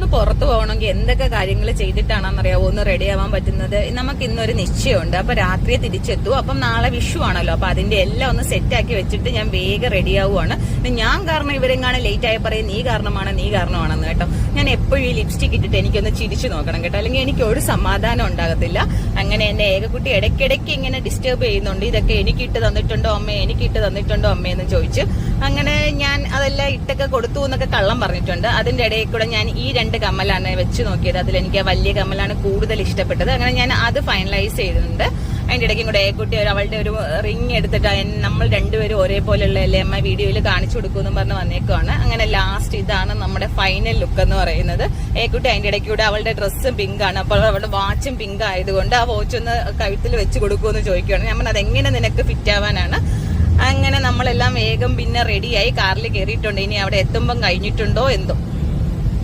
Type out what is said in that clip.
ഒന്ന് പുറത്തു പോകണമെങ്കിൽ എന്തൊക്കെ കാര്യങ്ങൾ ചെയ്തിട്ടാണെന്നറിയാവോ ഒന്ന് റെഡി ആവാൻ പറ്റുന്നത്. നമുക്ക് ഇന്നൊരു നിശ്ചയമുണ്ട്, അപ്പൊ രാത്രിയെ തിരിച്ചെത്തും. അപ്പം നാളെ വിഷു ആണല്ലോ, അപ്പൊ അതിന്റെ എല്ലാം ഒന്ന് സെറ്റാക്കി വെച്ചിട്ട് ഞാൻ വേഗം റെഡി ആവുകയാണ്. ഞാൻ കാരണം ഇവരെങ്ങാണ് ലേറ്റ് ആയി പറയും നീ കാരണമാണെന്ന് കേട്ടോ. ഞാൻ എപ്പോഴും ഈ ലിപ്സ്റ്റിക് ഇട്ടിട്ട് എനിക്കൊന്ന് ചിരിച്ചു നോക്കണം കേട്ടോ, അല്ലെങ്കിൽ എനിക്ക് ഒരു സമാധാനം ഉണ്ടാകത്തില്ല. അങ്ങനെ എന്റെ ഏകക്കുട്ടി ഇടയ്ക്കിടയ്ക്ക് ഇങ്ങനെ ഡിസ്റ്റർബ് ചെയ്യുന്നുണ്ട്. ഇതൊക്കെ എനിക്കിട്ട് തന്നിട്ടുണ്ടോ അമ്മയെന്ന് ചോദിച്ചു. അങ്ങനെ ഞാൻ അതെല്ലാം ഇട്ടൊക്കെ കൊടുത്തു എന്നൊക്കെ കള്ളം പറഞ്ഞിട്ടുണ്ട്. അതിന്റെ ഇടയിൽ കൂടെ ഞാൻ ഈ 2 കമ്മലാണ് വെച്ച് നോക്കിയത്. അതിലെനിക്ക് വലിയ കമ്മലാണ് കൂടുതൽ ഇഷ്ടപ്പെട്ടത്. അങ്ങനെ ഞാൻ അത് ഫൈനലൈസ് ചെയ്തിട്ടുണ്ട്. അതിന്റെ ഇടയ്ക്കും കൂടെ ഏക്കുട്ടി അവളുടെ ഒരു റിങ് എടുത്തിട്ട് നമ്മൾ രണ്ടുപേരും ഒരേപോലെയുള്ള അല്ലേ അമ്മ വീഡിയോയിൽ കാണിച്ചു കൊടുക്കുമെന്നും പറഞ്ഞ് വന്നേക്കുവാണ്. അങ്ങനെ ലാസ്റ്റ് ഇതാണ് നമ്മുടെ ഫൈനൽ ലുക്ക് എന്ന് പറയുന്നത്. ഏക്കുട്ടി അതിന്റെ ഇടയ്ക്ക് കൂടെ അവളുടെ ഡ്രസ്സും പിങ്ക് ആണ്, അപ്പോൾ അവളുടെ വാച്ചും പിങ്ക് ആയതുകൊണ്ട് ആ വാച്ച് ഒന്ന് കഴുത്തിൽ വെച്ച് കൊടുക്കുമെന്ന് ചോദിക്കുകയാണ്. ഞാൻ പറഞ്ഞത് അതെങ്ങനെ നിനക്ക് ഫിറ്റ് ആവാനാണ്. അങ്ങനെ നമ്മളെല്ലാം വേഗം പിന്നെ റെഡിയായി കാറിൽ കയറിയിട്ടുണ്ട്. ഇനി അവിടെ എത്തുമ്പം കഴിഞ്ഞിട്ടുണ്ടോ എന്തോ.